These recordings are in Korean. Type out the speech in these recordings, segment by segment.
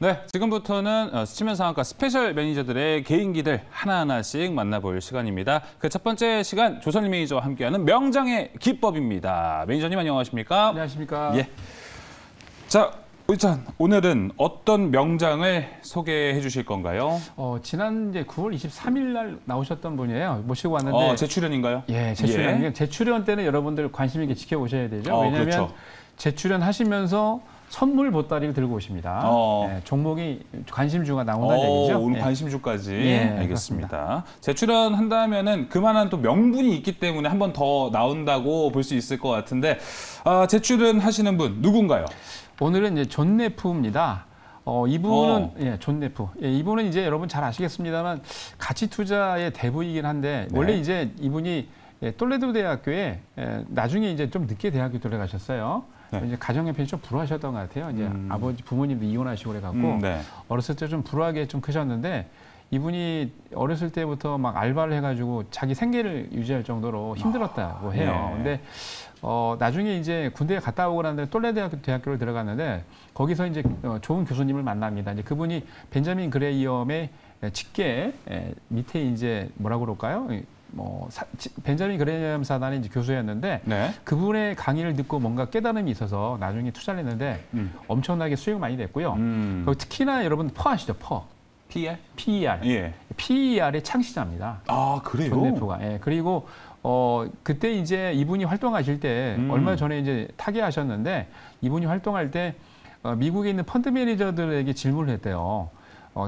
네, 지금부터는 스치면 상한가 스페셜 매니저들의 개인기들 하나하나씩 만나볼 시간입니다. 그 첫 번째 시간 조선일 매니저와 함께하는 명장의 기법입니다. 매니저님 안녕하십니까? 안녕하십니까? 예. 자, 일단 오늘은 어떤 명장을 소개해 주실 건가요? 지난 이제 9월 23일 날 나오셨던 분이에요. 모시고 왔는데. 재출연인가요? 예, 재출연. 예. 재출연 때는 여러분들 관심 있게 지켜보셔야 되죠. 왜냐하면 그렇죠. 재출연 하시면서 선물 보따리를 들고 오십니다. 예, 종목이 관심주가 나온다는 얘기죠. 오늘 예. 관심주까지. 예, 알겠습니다. 재출연 한다면은 그만한 또 명분이 있기 때문에 한 번 더 나온다고 볼 수 있을 것 같은데, 재출연 하시는 분 누군가요? 오늘은 이제 존 네프입니다. 이분은 존 네프. 예, 이분은 이제 여러분 잘 아시겠습니다만 가치 투자의 대부이긴 한데 원래 이제 이분이 톨레도 대학교에 나중에 이제 좀 늦게 대학교 들어가셨어요. 네. 이제 가정 형편이 좀 불우하셨던 것 같아요. 이제 아버지 부모님도 이혼하시고 그래갖고 네. 어렸을 때 좀 불우하게 좀 크셨는데 이분이 어렸을 때부터 막 알바를 해가지고 자기 생계를 유지할 정도로 힘들었다고 해요. 근데 나중에 이제 군대에 갔다 오고 나는데 톨레도 대학교를 들어갔는데 거기서 이제 좋은 교수님을 만납니다. 이제 그분이 벤자민 그레이엄의 직계 밑에 이제 뭐라고 그럴까요? 벤자민 그레이엄 사단의 이제 교수였는데 그분의 강의를 듣고 뭔가 깨달음이 있어서 나중에 투자를 했는데 엄청나게 수익 많이 냈고요. 그리고 특히나 여러분 퍼 아시죠? 퍼. PER? PER. 예. PER의 창시자입니다. 아, 그래요? 존 네프가. 예. 그리고 그때 이제 이분이 활동하실 때 얼마 전에 이제 타계하셨는데 이분이 활동할 때 미국에 있는 펀드 매니저들에게 질문을 했대요.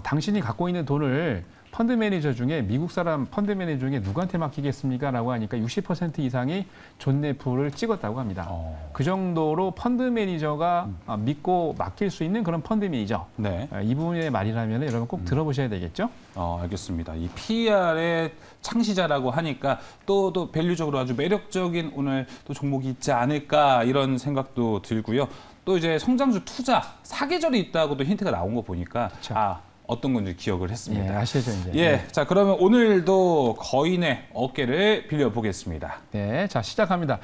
당신이 갖고 있는 돈을 펀드 매니저 중에 미국 사람 펀드 매니저 중에 누구한테 맡기겠습니까? 라고 하니까 60% 이상이 존 네프를 찍었다고 합니다. 그 정도로 펀드 매니저가 믿고 맡길 수 있는 그런 펀드 매니저. 이분의 말이라면 여러분 꼭 들어보셔야 되겠죠? 알겠습니다. 이 PER의 창시자라고 하니까 또 밸류적으로 아주 매력적인 오늘 또 종목이 있지 않을까 이런 생각도 들고요. 또 이제 성장주 투자 사계절이 있다고도 힌트가 나온 거 보니까 어떤 건지 기억을 했습니다. 예, 아시죠, 이제. 자, 그러면 오늘도 거인의 어깨를 빌려보겠습니다. 네, 자, 시작합니다.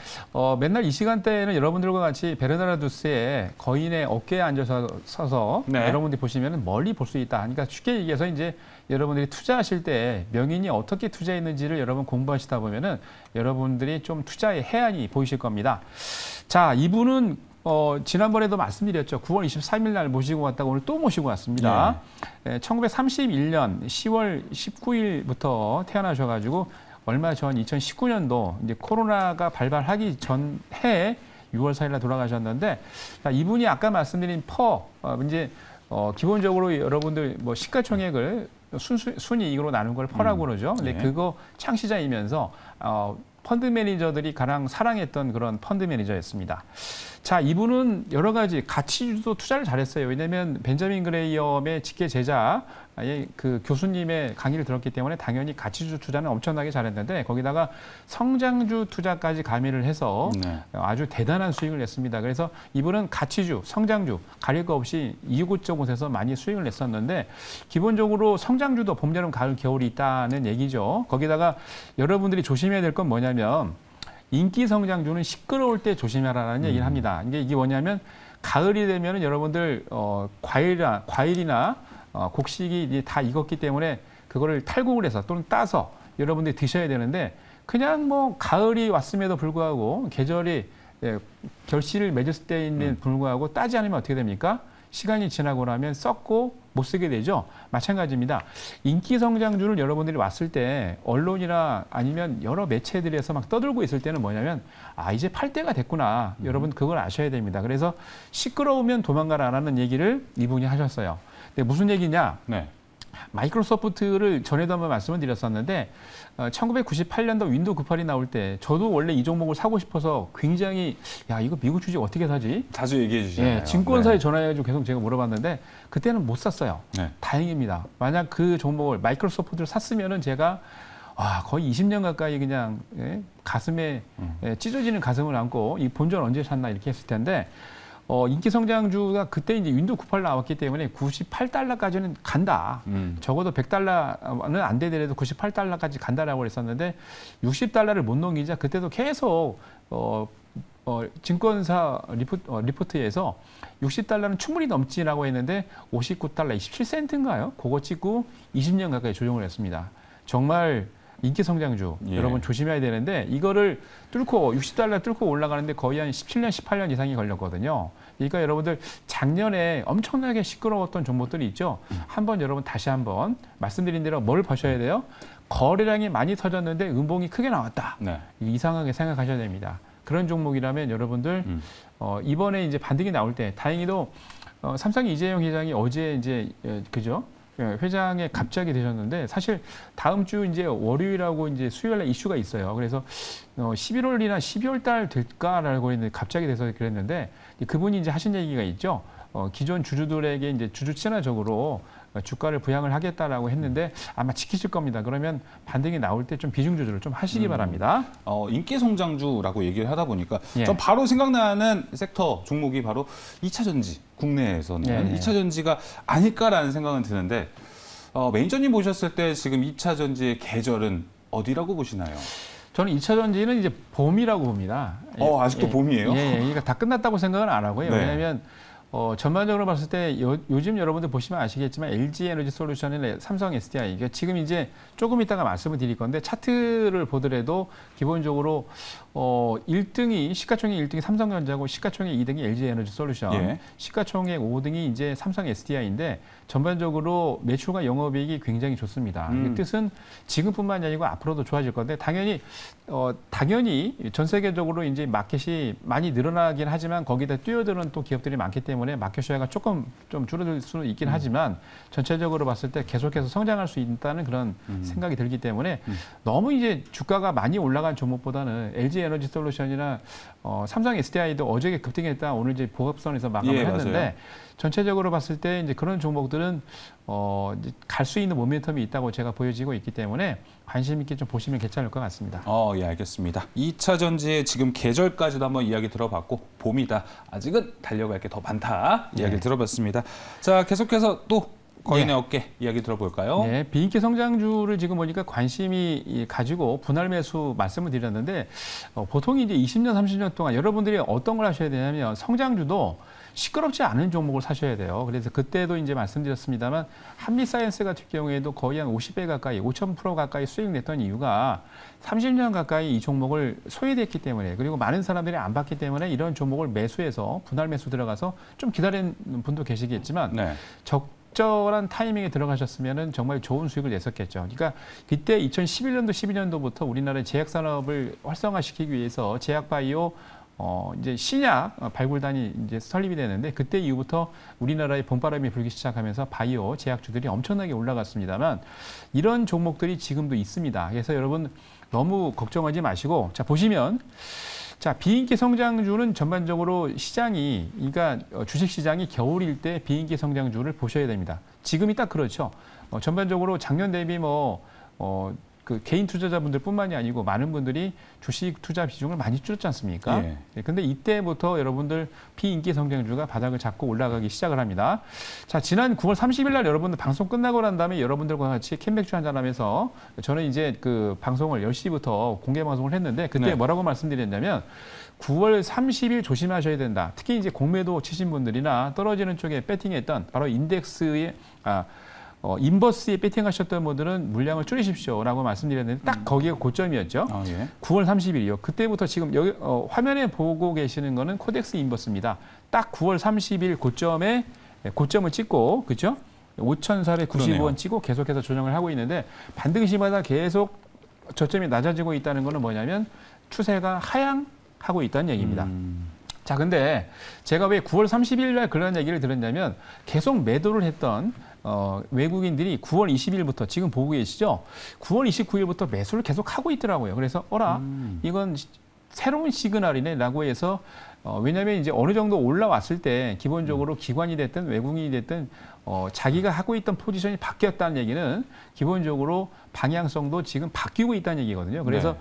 맨날 이 시간대에는 여러분들과 같이 베르나르두스의 거인의 어깨에 앉아서 여러분들이 보시면 멀리 볼 수 있다. 그러니까 쉽게 얘기해서 이제 여러분들이 투자하실 때 명인이 어떻게 투자했는지를 여러분 공부하시다 보면은 여러분들이 좀 투자의 해안이 보이실 겁니다. 자, 이분은 지난번에도 말씀드렸죠. 9월 23일 날 모시고 왔다가 오늘 또 모시고 왔습니다. 1931년 10월 19일부터 태어나셔가지고 얼마 전 2019년도 이제 코로나가 발발하기 전 해 6월 4일 날 돌아가셨는데 이분이 아까 말씀드린 이제 기본적으로 여러분들 뭐 시가총액을 순이익으로 나눈 걸 퍼라고 그러죠. 근데 그거 창시자이면서 펀드 매니저들이 가장 사랑했던 그런 펀드 매니저였습니다. 자, 이분은 여러 가지 가치주도 투자를 잘했어요. 왜냐하면 벤자민 그레이엄의 직계 제자 그 교수님의 강의를 들었기 때문에 당연히 가치주 투자는 엄청나게 잘했는데 거기다가 성장주 투자까지 가미를 해서 아주 대단한 수익을 냈습니다. 그래서 이분은 가치주, 성장주 가릴 거 없이 이곳저곳에서 많이 수익을 냈었는데 기본적으로 성장주도 봄, 여름, 가을, 겨울이 있다는 얘기죠. 거기다가 여러분들이 조심해야 될 건 뭐냐면 인기 성장주는 시끄러울 때 조심하라는 얘기를 합니다. 이게 뭐냐면 가을이 되면은 여러분들 과일이나 곡식이 다 익었기 때문에 그거를 탈곡을 해서 또는 따서 여러분들이 드셔야 되는데 그냥 뭐 가을이 왔음에도 불구하고 계절이 결실을 맺었을 때인데 불구하고 따지 않으면 어떻게 됩니까? 시간이 지나고 나면 썩고 못 쓰게 되죠. 마찬가지입니다. 인기 성장주를 여러분들이 왔을 때 언론이나 아니면 여러 매체들에서 막 떠들고 있을 때는 뭐냐면 이제 팔 때가 됐구나. 여러분 그걸 아셔야 됩니다. 그래서 시끄러우면 도망가라라는 얘기를 이분이 하셨어요. 근데 무슨 얘기냐? 마이크로소프트를 전에도 한번 말씀을 드렸었는데 1998년도 윈도우 98이 나올 때 저도 원래 이 종목을 사고 싶어서 굉장히 이거 미국 주식 어떻게 사지? 자주 얘기해 주시잖아요. 증권사에 전화해가지고 계속 제가 물어봤는데 그때는 못 샀어요. 다행입니다. 만약 그 종목을 마이크로소프트를 샀으면은 제가 거의 20년 가까이 그냥 가슴에 찢어지는 가슴을 안고 이 본전 언제 샀나 이렇게 했을 텐데 인기 성장주가 그때 이제 윈도우 98 나왔기 때문에 98달러까지는 간다. 적어도 100달러는 안 되더라도 98달러까지 간다라고 했었는데 60달러를 못 넘기자 그때도 계속 증권사 리포트에서 60달러는 충분히 넘지라고 했는데 59달러 27센트인가요? 그거 찍고 20년 가까이 조정을 했습니다. 정말 인기 성장주 여러분 조심해야 되는데 이거를 뚫고 60달러 뚫고 올라가는데 거의 한 17년, 18년 이상이 걸렸거든요. 그러니까 여러분들 작년에 엄청나게 시끄러웠던 종목들이 있죠. 한번 여러분 다시 한번 말씀드린 대로 뭘 보셔야 돼요? 거래량이 많이 터졌는데 음봉이 크게 나왔다. 네. 이상하게 생각하셔야 됩니다. 그런 종목이라면 여러분들 이번에 이제 반등이 나올 때 다행히도 삼성 이재용 회장이 어제 이제 그죠? 회장에 갑자기 되셨는데 사실 다음 주 이제 월요일하고 이제 수요일에 이슈가 있어요. 그래서 11월이나 12월 달 될까라고 했는데 갑자기 돼서 그랬는데 그분이 이제 하신 얘기가 있죠. 기존 주주들에게 이제 주주 친화적으로 주가를 부양을 하겠다라고 했는데 아마 지키실 겁니다. 그러면 반등이 나올 때 좀 비중 조절을 좀 하시기 바랍니다. 인기 성장주라고 얘기를 하다 보니까 전 바로 생각나는 섹터 종목이 바로 2차 전지. 국내에서는 2차 전지가 아닐까라는 생각은 드는데 매니저님 보셨을 때 지금 2차 전지의 계절은 어디라고 보시나요? 저는 2차 전지는 이제 봄이라고 봅니다. 아직도 봄이에요? 그러니까 다 끝났다고 생각은 안 하고요. 네. 왜냐하면 전반적으로 봤을 때 요즘 여러분들 보시면 아시겠지만 LG 에너지 솔루션이나 삼성 SDI 지금 이제 조금 이따가 말씀을 드릴 건데 차트를 보더라도 기본적으로 1등이 시가총액 1등이 삼성전자고 시가총액 2등이 LG 에너지 솔루션, 시가총액 5등이 이제 삼성 SDI인데 전반적으로 매출과 영업이익이 굉장히 좋습니다. 그 뜻은 지금뿐만이 아니고 앞으로도 좋아질 건데 당연히 전 세계적으로 이제 마켓이 많이 늘어나긴 하지만 거기다 뛰어드는 또 기업들이 많기 때문에 마켓 쉐어가 조금 좀 줄어들 수는 있긴 하지만 전체적으로 봤을 때 계속해서 성장할 수 있다는 그런 생각이 들기 때문에 너무 이제 주가가 많이 올라간 종목보다는 LG 에너지 솔루션이나 삼성 SDI도 어저께 급등했다 오늘 이제 보합선에서 마감을 했는데 맞아요. 전체적으로 봤을 때 이제 그런 종목들은 갈 수 있는 모멘텀이 있다고 제가 보여지고 있기 때문에 관심 있게 좀 보시면 괜찮을 것 같습니다. 예, 알겠습니다. 2차 전지의 지금 계절까지도 한번 이야기 들어봤고 봄이다. 아직은 달려갈 게 더 많다. 이야기 들어봤습니다. 자, 계속해서 또 거인의 어깨 이야기 들어볼까요? 네, 비인기 성장주를 지금 보니까 관심이 가지고 분할 매수 말씀을 드렸는데 보통 이제 20년, 30년 동안 여러분들이 어떤 걸 하셔야 되냐면 성장주도 시끄럽지 않은 종목을 사셔야 돼요. 그래서 그때도 이제 말씀드렸습니다만 한미사이언스 같은 경우에도 거의 한 50배 가까이, 5,000% 가까이 수익 냈던 이유가 30년 가까이 이 종목을 소외됐기 때문에 그리고 많은 사람들이 안 봤기 때문에 이런 종목을 매수해서 분할 매수 들어가서 좀 기다리는 분도 계시겠지만 적절한 타이밍에 들어가셨으면 정말 좋은 수익을 냈었겠죠. 그러니까 그때 2011년도, 12년도부터 우리나라의 제약산업을 활성화시키기 위해서 제약바이오 이제 신약 발굴단이 이제 설립이 되는데 그때 이후부터 우리나라에 봄바람이 불기 시작하면서 바이오 제약주들이 엄청나게 올라갔습니다만 이런 종목들이 지금도 있습니다. 그래서 여러분 너무 걱정하지 마시고 자 보시면 자 비인기 성장주는 전반적으로 시장이 그러니까 주식 시장이 겨울일 때 비인기 성장주를 보셔야 됩니다. 지금이 딱 그렇죠. 전반적으로 작년 대비 그 개인 투자자분들뿐만이 아니고 많은 분들이 주식 투자 비중을 많이 줄였지 않습니까? 근데 이때부터 여러분들 비인기 성장주가 바닥을 잡고 올라가기 시작을 합니다. 자, 지난 9월 30일 날 여러분들 방송 끝나고 난 다음에 여러분들과 같이 캔맥주 한잔 하면서 저는 이제 그 방송을 10시부터 공개 방송을 했는데 그때 뭐라고 말씀드렸냐면 9월 30일 조심하셔야 된다. 특히 이제 공매도 치신 분들이나 떨어지는 쪽에 배팅했던 바로 인덱스의 인버스에 배팅하셨던 분들은 물량을 줄이십시오라고 말씀드렸는데 딱 거기가 고점이었죠. 9월 30일이요. 그때부터 지금 여기 화면에 보고 계시는 거는 코덱스 인버스입니다. 딱 9월 30일 고점을 찍고 그렇죠? 5,495원 찍고 계속해서 조정을 하고 있는데 반등 시마다 계속 저점이 낮아지고 있다는 거는 뭐냐면 추세가 하향하고 있다는 얘기입니다. 자, 근데 제가 왜 9월 30일 날 그런 얘기를 들었냐면 계속 매도를 했던 외국인들이 9월 20일부터 지금 보고 계시죠? 9월 29일부터 매수를 계속 하고 있더라고요. 그래서 이건 새로운 시그널이네라고 해서 왜냐하면 이제 어느 정도 올라왔을 때 기본적으로 기관이 됐든 외국인이 됐든 자기가 하고 있던 포지션이 바뀌었다는 얘기는 기본적으로 방향성도 지금 바뀌고 있다는 얘기거든요. 그래서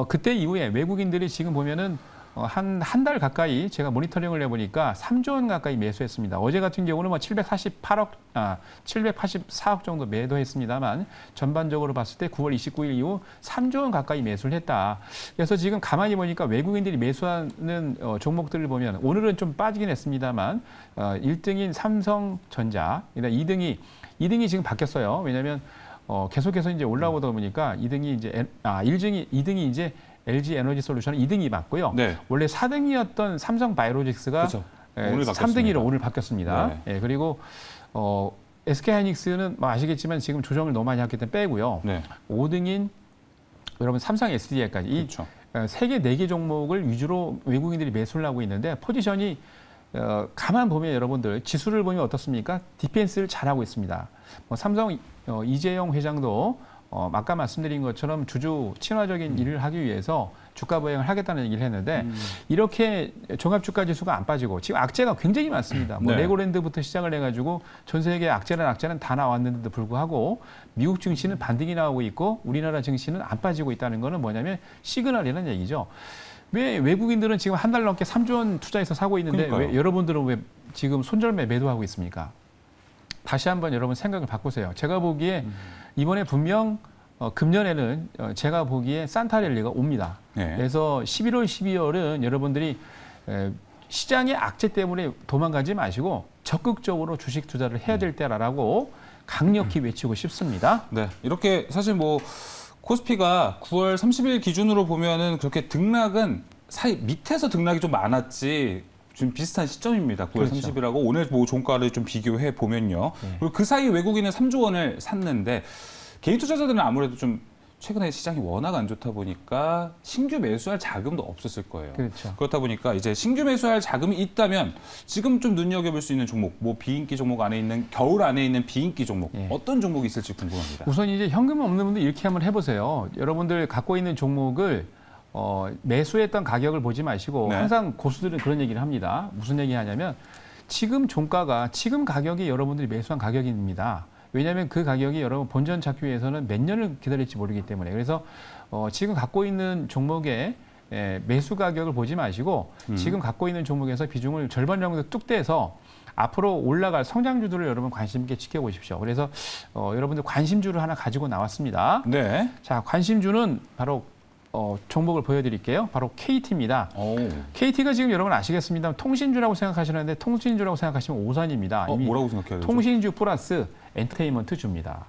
그때 이후에 외국인들이 지금 보면은 한 달 가까이 제가 모니터링을 해보니까 3조 원 가까이 매수했습니다. 어제 같은 경우는 뭐 784억 정도 매도했습니다만 전반적으로 봤을 때 9월 29일 이후 3조 원 가까이 매수를 했다. 그래서 지금 가만히 보니까 외국인들이 매수하는 종목들을 보면 오늘은 좀 빠지긴 했습니다만 1등인 삼성전자, 2등이 지금 바뀌었어요. 왜냐하면 계속해서 이제 올라오다 보니까 2등이 이제 LG 에너지 솔루션은 2등이 맞고요. 네. 원래 4등이었던 삼성 바이오로직스가 그렇죠. 오늘 3등으로 오늘 바뀌었습니다. 네. 예, 그리고 SK 하이닉스는 뭐 아시겠지만 지금 조정을 너무 많이 했기 때문에 빼고요. 네. 5등인 여러분 삼성 SDI까지 그렇죠. 이 3개, 4개 종목을 위주로 외국인들이 매수를 하고 있는데 포지션이 가만 보면 여러분들 지수를 보면 어떻습니까? 디펜스를 잘하고 있습니다. 뭐 삼성 이재용 회장도 아까 말씀드린 것처럼 주주 친화적인 일을 하기 위해서 주가 보행을 하겠다는 얘기를 했는데 이렇게 종합주가 지수가 안 빠지고 지금 악재가 굉장히 많습니다. 뭐 네. 레고랜드부터 시작을 해가지고 전 세계 악재는 다 나왔는데도 불구하고 미국 증시는 반등이 나오고 있고 우리나라 증시는 안 빠지고 있다는 거는 뭐냐면 시그널이라는 얘기죠. 왜 외국인들은 지금 한 달 넘게 3조 원 투자해서 사고 있는데 왜 여러분들은 왜 지금 손절매 매도하고 있습니까? 다시 한번 여러분 생각을 바꾸세요. 제가 보기에 이번에 분명 금년에는 제가 보기에 산타랠리가 옵니다. 네. 그래서 11월, 12월은 여러분들이 시장의 악재 때문에 도망가지 마시고 적극적으로 주식 투자를 해야 될 때라고 강력히 외치고 싶습니다. 네, 이렇게 사실 뭐 코스피가 9월 30일 기준으로 보면은 그렇게 등락은 사이 밑에서 등락이 좀 많았지. 좀 비슷한 시점입니다. 9월 그렇죠. 30일하고 오늘 뭐 종가를 좀 비교해 보면요. 네. 그리고 그 사이 외국인은 3조 원을 샀는데 개인 투자자들은 아무래도 좀 최근에 시장이 워낙 안 좋다 보니까 신규 매수할 자금도 없었을 거예요. 그렇죠. 그렇다 보니까 이제 신규 매수할 자금이 있다면 지금 좀 눈여겨볼 수 있는 종목, 뭐 비인기 종목 안에 있는 겨울 안에 있는 비인기 종목 어떤 종목이 있을지 궁금합니다. 우선 이제 현금 없는 분들 이렇게 한번 해보세요. 여러분들 갖고 있는 종목을 매수했던 가격을 보지 마시고 항상 고수들은 그런 얘기를 합니다. 무슨 얘기 하냐면 지금 가격이 여러분들이 매수한 가격입니다. 왜냐하면 그 가격이 여러분 본전 찾기 위해서는 몇 년을 기다릴지 모르기 때문에 그래서 지금 갖고 있는 종목의 매수 가격을 보지 마시고 지금 갖고 있는 종목에서 비중을 절반 정도 뚝 떼서 앞으로 올라갈 성장주들을 여러분 관심 있게 지켜보십시오. 그래서 여러분들 관심주를 하나 가지고 나왔습니다. 네. 자, 관심주는 바로 종목을 보여드릴게요. 바로 KT입니다. KT가 지금 여러분 아시겠습니다. 통신주라고 생각하시는데 통신주라고 생각하시면 오산입니다. 이미 뭐라고 생각해야 되죠? 통신주 플러스 엔터테인먼트 주입니다.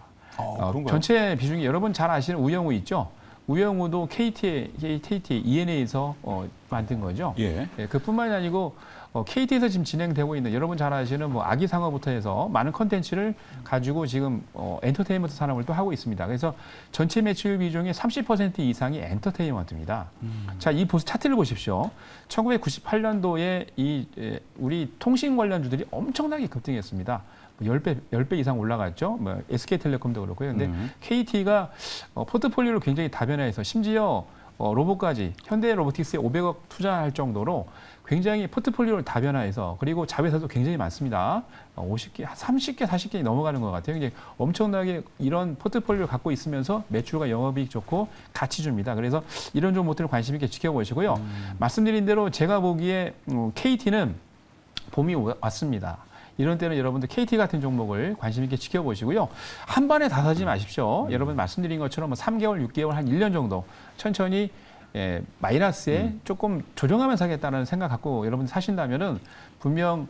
전체 비중이 여러분 잘 아시는 우영우 있죠? 우영우도 KT ENA에서 만든 거죠. 예. 그뿐만이 아니고 KT에서 지금 진행되고 있는 여러분 잘 아시는 뭐 아기상어부터 해서 많은 컨텐츠를 가지고 지금 엔터테인먼트 산업을 또 하고 있습니다. 그래서 전체 매출 비중의 30% 이상이 엔터테인먼트입니다. 자, 이 차트를 보십시오. 1998년도에 우리 통신 관련주들이 엄청나게 급등했습니다. 10배 이상 올라갔죠. 뭐 SK텔레콤도 그렇고요. 근데 KT가 포트폴리오를 굉장히 다변화해서 심지어 로봇까지 현대로보틱스에 500억 투자할 정도로 굉장히 포트폴리오를 다변화해서 그리고 자회사도 굉장히 많습니다. 50개, 30개, 40개 넘어가는 것 같아요. 이제 엄청나게 이런 포트폴리오를 갖고 있으면서 매출과 영업이익 좋고 가치 줍니다. 그래서 이런 종목들을 관심 있게 지켜보시고요. 말씀드린 대로 제가 보기에 KT는 봄이 왔습니다. 이런 때는 여러분들 KT 같은 종목을 관심 있게 지켜보시고요. 한 번에 다 사지 마십시오. 여러분 말씀드린 것처럼 뭐 3개월, 6개월, 한 1년 정도 천천히 마이너스에 조금 조정하면서 사겠다는 생각 갖고 여러분들 사신다면은 분명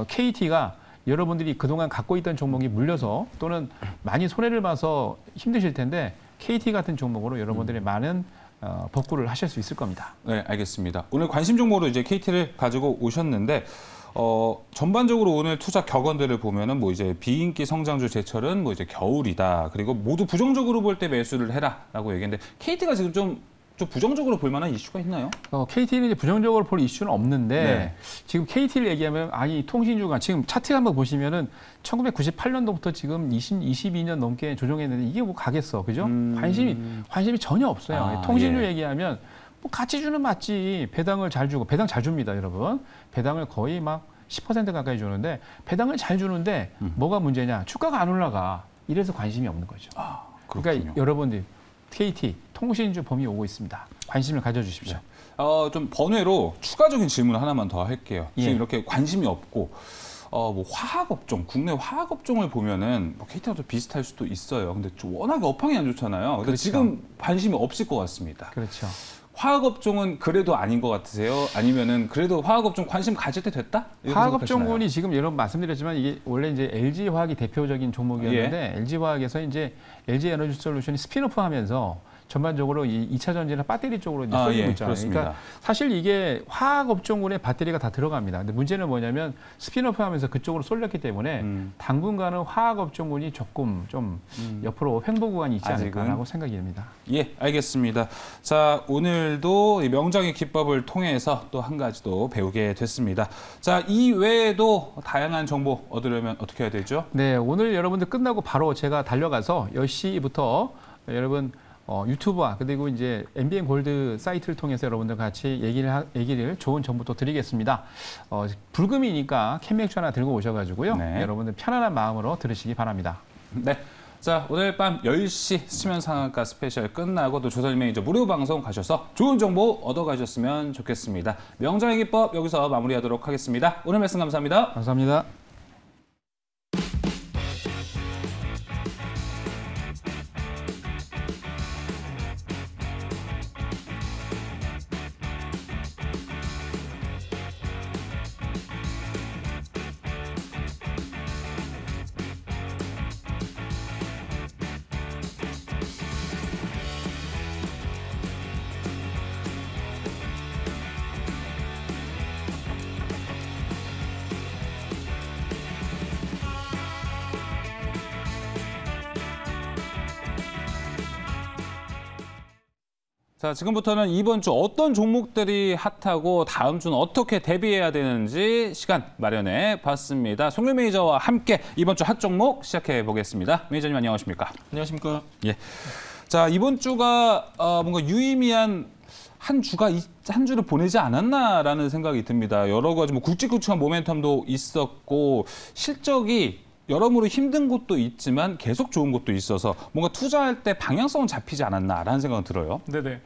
KT가 여러분들이 그동안 갖고 있던 종목이 물려서 또는 많이 손해를 봐서 힘드실 텐데 KT 같은 종목으로 여러분들이 많은 복구를 하실 수 있을 겁니다. 네, 알겠습니다. 오늘 관심 종목으로 이제 KT를 가지고 오셨는데 전반적으로 오늘 투자 격언들을 보면은 뭐 이제 비인기 성장주 제철은 뭐 이제 겨울이다. 그리고 모두 부정적으로 볼 때 매수를 해라라고 얘기했는데 KT가 지금 좀 부정적으로 볼 만한 이슈가 있나요? KT는 이제 부정적으로 볼 이슈는 없는데 지금 KT를 얘기하면 아니 통신주가 지금 차트 한번 보시면은 1998년도부터 지금 22년 넘게 조정했는데 이게 뭐 가겠어, 그죠? 관심이 전혀 없어요. 통신주 얘기하면 뭐 가치주는 맞지. 배당을 잘 주고 배당 잘 줍니다, 여러분. 배당을 거의 막 10% 가까이 주는데 배당을 잘 주는데 뭐가 문제냐? 주가가 안 올라가. 이래서 관심이 없는 거죠. 그러니까 여러분들 KT, 통신주 범위 오고 있습니다. 관심을 가져주십시오. 좀 번외로 추가적인 질문 하나만 더 할게요. 지금 예. 이렇게 관심이 없고 뭐 화학업종, 국내 화학업종을 보면은 뭐 KT가 좀 비슷할 수도 있어요. 근데 좀 워낙에 업황이 안 좋잖아요. 근데 그렇죠. 지금 관심이 없을 것 같습니다. 그렇죠. 화학업종은 그래도 아닌 것 같으세요? 아니면은 그래도 화학업종 관심 가질 때 됐다? 화학업종군이 지금 여러분 말씀드렸지만 이게 원래 이제 LG화학이 대표적인 종목이었는데 LG화학에서 이제 LG에너지솔루션이 스핀오프하면서 전반적으로 이 2차 전지나 배터리 쪽으로 이제 쏠리고 있잖아요. 그렇습니다. 그러니까 사실 이게 화학업종군의 배터리가 다 들어갑니다. 근데 문제는 뭐냐면 스핀오프하면서 그쪽으로 쏠렸기 때문에 당분간은 화학업종군이 조금 좀 옆으로 횡보 구간이 있지 않을까라고 생각이 듭니다. 예, 알겠습니다. 자, 오늘도 이 명장의 기법을 통해서 또 한 가지 도 배우게 됐습니다. 자, 이 외에도 다양한 정보 얻으려면 어떻게 해야 되죠? 네, 오늘 여러분들 끝나고 바로 제가 달려가서 10시부터 여러분 유튜브와 그리고 이제 MBN 골드 사이트를 통해서 여러분들 같이 얘기를 좋은 정보 또 드리겠습니다. 불금이니까 캔맥주 하나 들고 오셔가지고요. 네. 여러분들 편안한 마음으로 들으시기 바랍니다. 네. 자, 오늘 밤 10시 수면 상한가 스페셜 끝나고 또 조선일 매니저 무료 방송 가셔서 좋은 정보 얻어가셨으면 좋겠습니다. 명장의 기법 여기서 마무리하도록 하겠습니다. 오늘 말씀 감사합니다. 감사합니다. 자, 지금부터는 이번 주 어떤 종목들이 핫하고 다음 주는 어떻게 대비해야 되는지 시간 마련해 봤습니다. 송일 매니저와 함께 이번 주 핫 종목 시작해 보겠습니다. 매니저님 안녕하십니까? 안녕하십니까? 예. 자, 이번 주가 뭔가 유의미한 한 주를 보내지 않았나라는 생각이 듭니다. 여러 가지 뭐 굵직굵직한 모멘텀도 있었고 실적이 여러모로 힘든 곳도 있지만 계속 좋은 곳도 있어서 뭔가 투자할 때 방향성은 잡히지 않았나라는 생각은 들어요. 네네.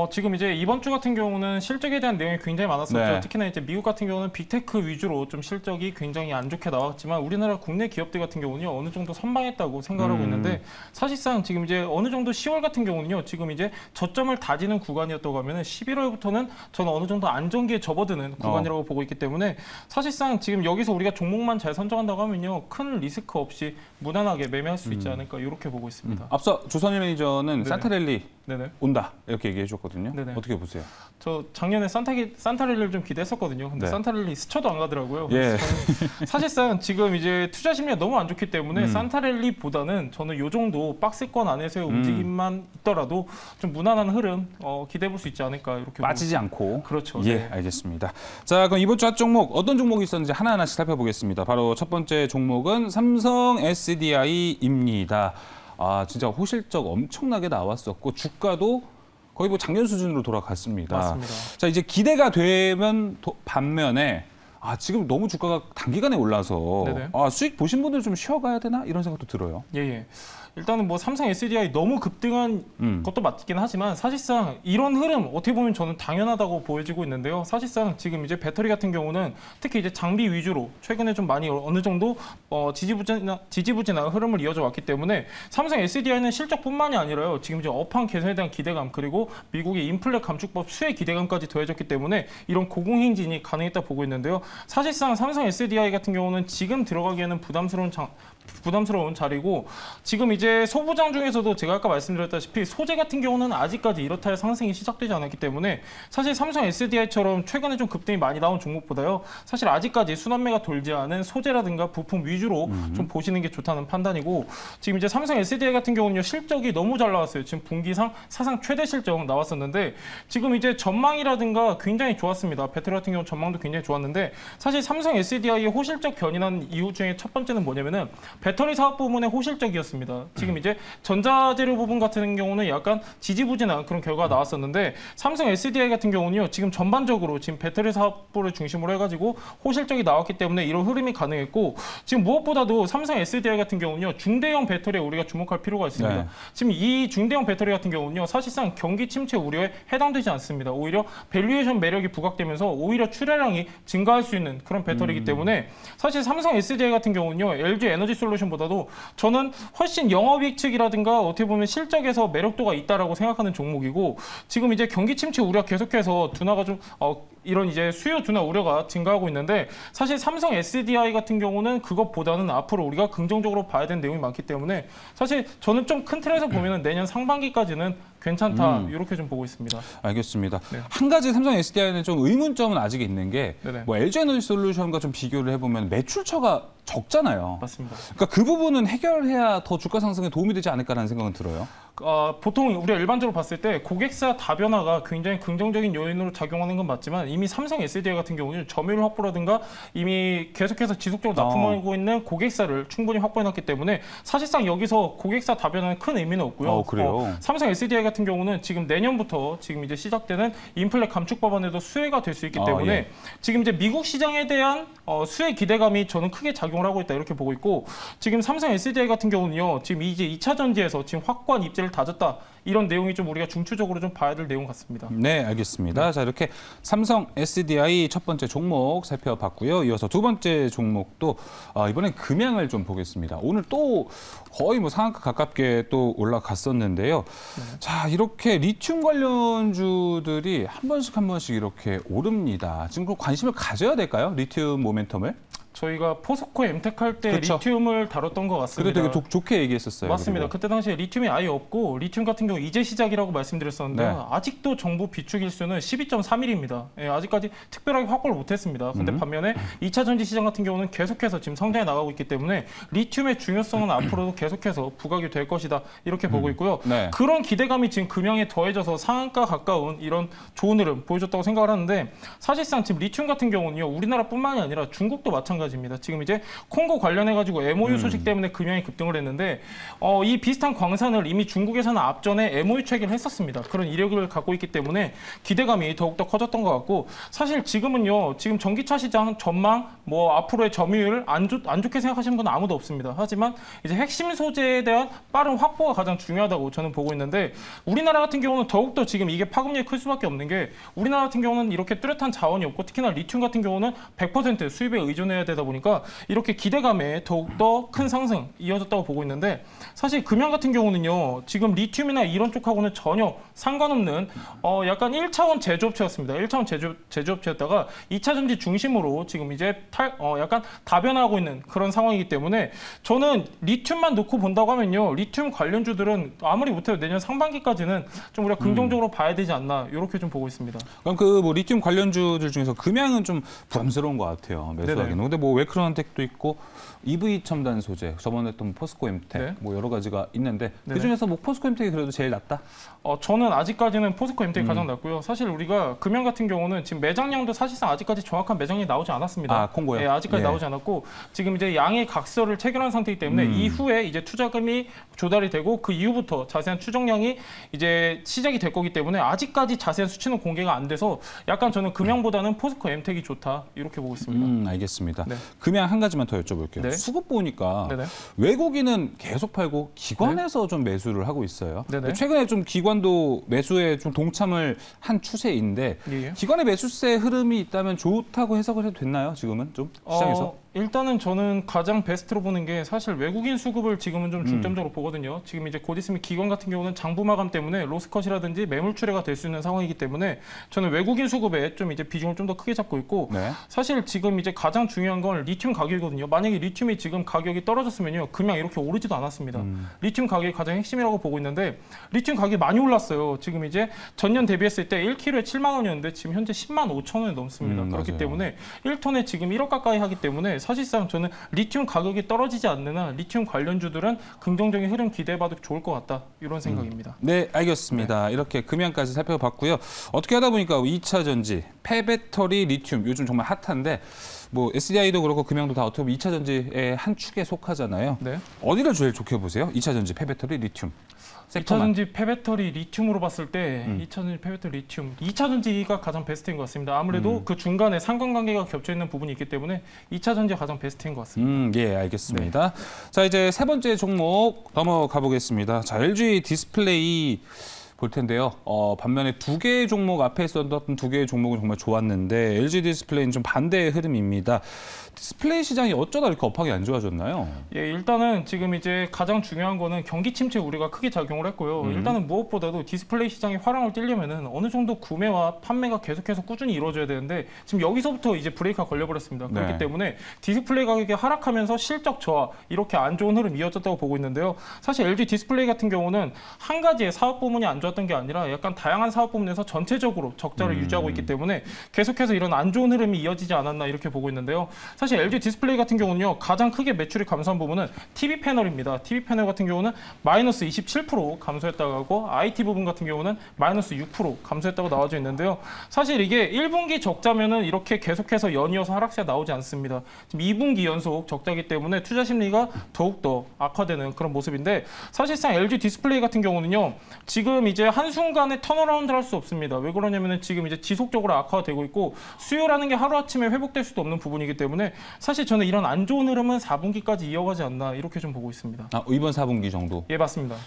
지금 이제 이번 주 같은 경우는 실적에 대한 내용이 굉장히 많았었죠. 네. 특히나 이제 미국 같은 경우는 빅테크 위주로 좀 실적이 굉장히 안 좋게 나왔지만 우리나라 국내 기업들 같은 경우는요 어느 정도 선방했다고 생각하고 있는데 사실상 지금 이제 어느 정도 10월 같은 경우는요 지금 이제 저점을 다지는 구간이었다고 하면은 11월부터는 저는 어느 정도 안정기에 접어드는 구간이라고 보고 있기 때문에 사실상 지금 여기서 우리가 종목만 잘 선정한다고 하면요 큰 리스크 없이 무난하게 매매할 수 있지 않을까 이렇게 보고 있습니다. 앞서 조선일 매니저는 네네. 산타랠리 네네. 온다 이렇게 얘기해 줬거든요. 네네. 어떻게 보세요? 저 작년에 산타랠리를 좀 기대했었거든요. 근데 네. 산타랠리 스쳐도 안 가더라고요. 예. 저는 사실상 지금 이제 투자 심리가 너무 안 좋기 때문에 산타랠리보다는 저는 요 정도 박스권 안에서의 움직임만 있더라도 좀 무난한 흐름 기대해 볼 수 있지 않을까 이렇게 빠지지 않고. 그렇죠. 예, 네. 알겠습니다. 자, 그럼 이번 주 핫 종목 어떤 종목이 있었는지 하나하나씩 살펴보겠습니다. 바로 첫 번째 종목은 삼성 SDI입니다. 아, 진짜 호실적 엄청나게 나왔었고 주가도 거의 뭐 작년 수준으로 돌아갔습니다. 맞습니다. 자, 이제 기대가 되면 반면에 지금 너무 주가가 단기간에 올라서 네네. 수익 보신 분들 좀 쉬어가야 되나 이런 생각도 들어요. 예. 일단은 뭐 삼성 SDI 너무 급등한 것도 맞긴 하지만 사실상 이런 흐름 어떻게 보면 저는 당연하다고 보여지고 있는데요. 사실상 지금 이제 배터리 같은 경우는 특히 이제 장비 위주로 최근에 좀 많이 어느 정도 지지부진한 흐름을 이어져 왔기 때문에 삼성 SDI는 실적뿐만이 아니라요. 지금 이제 업황 개선에 대한 기대감 그리고 미국의 인플레 감축법 수혜 기대감까지 더해졌기 때문에 이런 고공행진이 가능했다 보고 있는데요. 사실상 삼성 SDI 같은 경우는 지금 들어가기에는 부담스러운 자리고 지금 이제 소부장 중에서도 제가 아까 말씀드렸다시피 소재 같은 경우는 아직까지 이렇다 할 상승이 시작되지 않았기 때문에 사실 삼성 SDI처럼 최근에 좀 급등이 많이 나온 종목보다요 사실 아직까지 순환매가 돌지 않은 소재라든가 부품 위주로 좀 보시는 게 좋다는 판단이고 지금 이제 삼성 SDI 같은 경우는요 실적이 너무 잘 나왔어요. 지금 분기상 사상 최대 실적 나왔었는데 지금 이제 전망이라든가 굉장히 좋았습니다. 배터리 같은 경우 전망도 굉장히 좋았는데 사실 삼성 SDI의 호실적 견인한 이유 중에 첫 번째는 뭐냐면은 배터리 사업 부분에 호실적이었습니다. 지금 이제 전자재료 부분 같은 경우는 약간 지지부진한 그런 결과가 나왔었는데 삼성 SDI 같은 경우는요. 지금 전반적으로 지금 배터리 사업부를 중심으로 해가지고 호실적이 나왔기 때문에 이런 흐름이 가능했고 지금 무엇보다도 삼성 SDI 같은 경우는요. 중대형 배터리에 우리가 주목할 필요가 있습니다. 네. 지금 이 중대형 배터리 같은 경우는요. 사실상 경기 침체 우려에 해당되지 않습니다. 오히려 밸류에이션 매력이 부각되면서 오히려 출하량이 증가할 수 있는 그런 배터리이기 때문에 사실 삼성 SDI 같은 경우는요. LG 에너지 솔루션보다도 저는 훨씬 영업이익 측이라든가 어떻게 보면 실적에서 매력도가 있다라고 생각하는 종목이고 지금 이제 경기 침체 우려 계속해서 둔화가 좀 이런 이제 수요 둔화 우려가 증가하고 있는데 사실 삼성 SDI 같은 경우는 그것보다는 앞으로 우리가 긍정적으로 봐야 되는 내용이 많기 때문에 사실 저는 좀 큰 틀에서 보면은 내년 상반기까지는 괜찮다 이렇게 좀 보고 있습니다. 알겠습니다. 네. 한 가지 삼성 SDI는 좀 의문점은 아직 있는 게 네네. 뭐 LG 에너지 솔루션과 좀 비교를 해보면 매출처가 적잖아요. 맞습니다. 그러니까 그 부분은 해결해야 더 주가 상승에 도움이 되지 않을까라는 생각은 들어요. 보통 우리가 일반적으로 봤을 때 고객사 다변화가 굉장히 긍정적인 요인으로 작용하는 건 맞지만 이미 삼성 SDI 같은 경우는 점유율 확보라든가 이미 계속해서 지속적으로 납품하고 있는 고객사를 충분히 확보해놨기 때문에 사실상 여기서 고객사 다변화는 큰 의미는 없고요. 그래요? 삼성 SDI 같은 경우는 지금 내년부터 지금 이제 시작되는 인플레 감축 법안에도 수혜가 될 수 있기 때문에 예. 지금 이제 미국 시장에 대한 수혜 기대감이 저는 크게 작용을 하고 있다 이렇게 보고 있고 지금 삼성 SDI 같은 경우는요. 지금 이제 2차 전지에서 지금 확고한 입지를 다졌다. 이런 내용이 좀 우리가 중추적으로 좀 봐야 될 내용 같습니다. 네, 알겠습니다. 자, 이렇게 삼성 SDI 첫 번째 종목 살펴봤고요. 이어서 두 번째 종목도 이번엔 금양을 좀 보겠습니다. 오늘 또 거의 뭐 상한가 가깝게 또 올라갔었는데요. 자, 이렇게 리튬 관련주들이 한 번씩 이렇게 오릅니다. 지금 그 관심을 가져야 될까요? 리튬 모멘텀을? 저희가 포스코 엠텍 할 때 그렇죠. 리튬을 다뤘던 것 같습니다. 그래 되게 좋게 얘기했었어요. 맞습니다. 그리고. 그때 당시에 리튬이 아예 없고 리튬 같은 경우 이제 시작이라고 말씀드렸었는데 네. 아직도 정부 비축 일수는 12.3일입니다. 예, 아직까지 특별하게 확보를 못했습니다. 근데 반면에 2차 전지 시장 같은 경우는 계속해서 지금 성장해 나가고 있기 때문에 리튬의 중요성은 앞으로도 계속해서 부각이 될 것이다 이렇게 보고 있고요. 네. 그런 기대감이 지금 금양에 더해져서 상한가 가까운 이런 좋은 흐름 보여줬다고 생각을 하는데 사실상 지금 리튬 같은 경우는요. 우리나라뿐만이 아니라 중국도 마찬가지입니다. 지금 이제 콩고 관련해가지고 MOU 소식 때문에 금양이 급등을 했는데 이 비슷한 광산을 이미 중국에서는 앞전에 MOU 체결을 했었습니다. 그런 이력을 갖고 있기 때문에 기대감이 더욱더 커졌던 것 같고 사실 지금은요. 지금 전기차 시장 전망 뭐 앞으로의 점유율 안 좋게 생각하시는 분은 아무도 없습니다. 하지만 이제 핵심 소재에 대한 빠른 확보가 가장 중요하다고 저는 보고 있는데 우리나라 같은 경우는 더욱더 지금 이게 파급력이 클 수밖에 없는 게 우리나라 같은 경우는 이렇게 뚜렷한 자원이 없고 특히나 리튬 같은 경우는 100% 수입에 의존해야 되다 보니까 이렇게 기대감에 더욱더 큰 상승 이어졌다고 보고 있는데 사실 금양 같은 경우는요. 지금 리튬이나 이런 쪽하고는 전혀 상관없는 약간 1차원 제조업체였습니다. 1차원 제조업체였다가 2차 전지 중심으로 지금 이제 약간 다변화하고 있는 그런 상황이기 때문에 저는 리튬만 놓고 본다고 하면요. 리튬 관련주들은 아무리 못해도 내년 상반기까지는 좀 우리가 긍정적으로 봐야 되지 않나 이렇게 좀 보고 있습니다. 그럼 그 뭐 리튬 관련주들 중에서 금양은 좀 부담스러운 것 같아요. 매수하기는. 근데 뭐 웨크로넌텍도 있고 EV 첨단 소재, 저번에 했던 포스코 엠텍 네. 뭐 여러 가지가 있는데 네네. 그중에서 뭐 포스코 엠텍이 그래도 제일 낫다? 저는 아직까지는 포스코 엠텍이 가장 낫고요. 사실 우리가 금양 같은 경우는 지금 매장량도 사실상 아직까지 정확한 매장량이 나오지 않았습니다. 콩고요? 네, 아직까지 예. 나오지 않았고 지금 이제 양의 각서를 체결한 상태이기 때문에 이후에 이제 투자금이 조달이 되고 그 이후부터 자세한 추정량이 이제 시작이 될 거기 때문에 아직까지 자세한 수치는 공개가 안 돼서 약간 저는 금양보다는 포스코 엠텍이 좋다 이렇게 보고 있습니다. 알겠습니다. 네. 금양 한 가지만 더 여쭤볼게요. 네. 수급 보니까 네네. 외국인은 계속 팔고 기관에서 좀 매수를 하고 있어요. 네네. 최근에 좀 기관도 매수에 좀 동참을 한 추세인데 예. 기관의 매수세 흐름이 있다면 좋다고 해석을 해도 됐나요? 지금은 좀 시장에서? 일단은 저는 가장 베스트로 보는 게 사실 외국인 수급을 지금은 좀 중점적으로 보거든요. 지금 이제 곧 있으면 기관 같은 경우는 장부 마감 때문에 로스컷이라든지 매물 출회가 될 수 있는 상황이기 때문에 저는 외국인 수급에 좀 이제 비중을 좀 더 크게 잡고 있고 네. 사실 지금 이제 가장 중요한 건 리튬 가격이거든요. 만약에 리튬이 지금 가격이 떨어졌으면요. 금양 이렇게 오르지도 않았습니다. 리튬 가격이 가장 핵심이라고 보고 있는데 리튬 가격이 많이 올랐어요. 지금 이제 전년 대비했을 때 1kg에 7만 원이었는데 지금 현재 10만 5천 원이 넘습니다. 그렇기 맞아요. 때문에 1톤에 지금 1억 가까이 하기 때문에 사실상 저는 리튬 가격이 떨어지지 않는 한 리튬 관련주들은 긍정적인 흐름 기대해봐도 좋을 것 같다. 이런 생각입니다. 네, 알겠습니다. 이렇게 금양까지 살펴봤고요. 어떻게 하다 보니까 2차 전지 폐배터리 리튬 요즘 정말 핫한데 뭐 SDI도 그렇고 금형도 다 어떻게 보면 2차 전지의 한 축에 속하잖아요. 네. 어디를 제일 좋게 보세요? 2차 전지 폐배터리 리튬. 2차 전지 폐배터리 리튬으로 봤을 때 2차 전지 폐배터리 리튬 2차 전지가 가장 베스트인 것 같습니다. 아무래도 그 중간에 상관관계가 겹쳐 있는 부분이 있기 때문에 2차 전지가 가장 베스트인 것 같습니다. 예, 알겠습니다. 네. 자, 이제 세 번째 종목 넘어가 보겠습니다. 자, LG 디스플레이 볼 텐데요. 반면에 두 개의 종목 앞에 있었던 두 개의 종목은 정말 좋았는데 LG 디스플레이는 좀 반대의 흐름입니다. 디스플레이 시장이 어쩌다 이렇게 업하게 안 좋아졌나요? 예, 일단은 지금 이제 가장 중요한 거는 경기 침체 우려가 크게 작용을 했고요. 일단은 무엇보다도 디스플레이 시장이 화랑을 띠려면은 어느 정도 구매와 판매가 계속해서 꾸준히 이루어져야 되는데 지금 여기서부터 이제 브레이크가 걸려버렸습니다. 네. 그렇기 때문에 디스플레이 가격이 하락하면서 실적 저하 이렇게 안 좋은 흐름 이어졌다고 보고 있는데요. 사실 LG 디스플레이 같은 경우는 한 가지의 사업 부문이 안 좋았던 게 아니라 약간 다양한 사업 부문에서 전체적으로 적자를 유지하고 있기 때문에 계속해서 이런 안 좋은 흐름이 이어지지 않았나 이렇게 보고 있는데요. 사실 LG 디스플레이 같은 경우는요. 가장 크게 매출이 감소한 부분은 TV 패널입니다. TV 패널 같은 경우는 마이너스 27% 감소했다고 하고 IT 부분 같은 경우는 마이너스 6% 감소했다고 나와져 있는데요. 사실 이게 1분기 적자면은 이렇게 계속해서 연이어서 하락세가 나오지 않습니다. 지금 2분기 연속 적자기 때문에 투자 심리가 더욱더 악화되는 그런 모습인데 사실상 LG 디스플레이 같은 경우는요. 지금 이제 한순간에 턴어라운드를 할 수 없습니다. 왜 그러냐면은 지금 이제 지속적으로 악화되고 있고 수요라는 게 하루아침에 회복될 수도 없는 부분이기 때문에 사실 저는 이런 안 좋은 흐름은 4분기까지 이어가지 않나 이렇게 좀 보고 있습니다. 아, 이번 4분기 정도? 예, 맞습니다.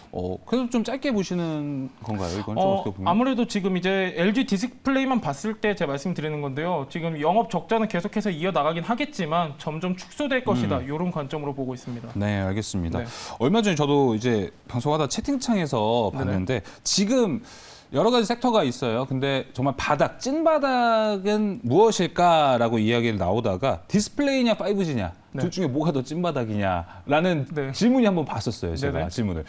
그래도 좀 짧게 보시는 건가요? 이건 좀 어떻게 보면? 아무래도 지금 이제 LG 디스플레이만 봤을 때 제가 말씀드리는 건데요. 지금 영업 적자는 계속해서 이어나가긴 하겠지만 점점 축소될 것이다. 이런 관점으로 보고 있습니다. 네, 알겠습니다. 네. 얼마 전에 저도 이제 방송하다 채팅창에서 봤는데 지금 여러 가지 섹터가 있어요. 근데 정말 찐바닥은 무엇일까라고 이야기를 나오다가 디스플레이냐 5G냐 둘 중에 뭐가 더 찐바닥이냐라는 질문이 한번 봤었어요. 제가 질문을.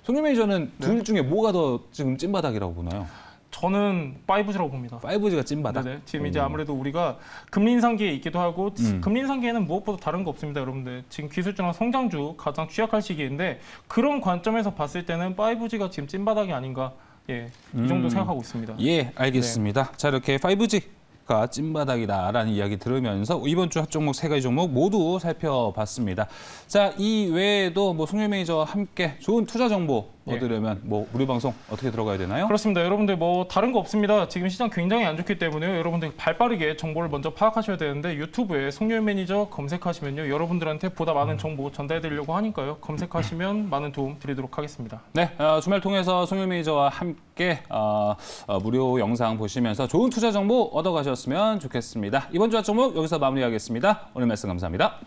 송유 매니저는 둘 중에 뭐가 더 지금 찐바닥이라고 보나요? 저는 5G라고 봅니다. 5G가 찐바닥? 네네. 지금 이제 아무래도 우리가 금리 인상기에 있기도 하고 금리 인상기에는 무엇보다 다른 거 없습니다, 여러분들. 지금 기술주나 성장주 가장 취약할 시기인데 그런 관점에서 봤을 때는 5G가 지금 찐바닥이 아닌가. 예, 이 정도 생각하고 있습니다. 예, 알겠습니다. 자, 이렇게 5G가 찐바닥이다라는 이야기 들으면서 이번 주 핫종목 세 가지 종목 모두 살펴봤습니다. 자, 이 외에도 뭐 송유 매니저와 함께 좋은 투자 정보 얻으려면 뭐 우리 방송 어떻게 들어가야 되나요? 그렇습니다. 여러분들 뭐 다른 거 없습니다. 지금 시장 굉장히 안 좋기 때문에요. 여러분들 발빠르게 정보를 먼저 파악하셔야 되는데 유튜브에 송유 매니저 검색하시면요. 여러분들한테 보다 많은 정보 전달해드리려고 하니까요. 검색하시면 많은 도움 드리도록 하겠습니다. 네, 주말 통해서 송유 매니저와 함께 무료 영상 보시면서 좋은 투자 정보 얻어가셨으면 좋겠습니다. 이번 주 핫종목 여기서 마무리하겠습니다. 오늘 말씀 감사합니다.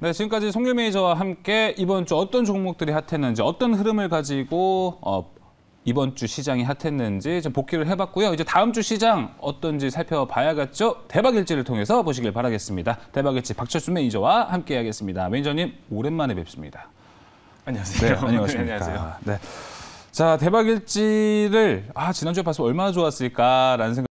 네, 지금까지 송유 매니저와 함께 이번 주 어떤 종목들이 핫했는지, 어떤 흐름을 가지고 이번 주 시장이 핫했는지 좀 복기를 해봤고요. 이제 다음 주 시장 어떤지 살펴봐야겠죠. 대박일지를 통해서 보시길 바라겠습니다. 대박일지 박철수 매니저와 함께하겠습니다. 매니저님, 오랜만에 뵙습니다. 안녕하세요. 네, 안녕하십니까. 네, 안녕하세요. 네. 자, 대박일지를 지난주에 봤으면 얼마나 좋았을까라는 생각.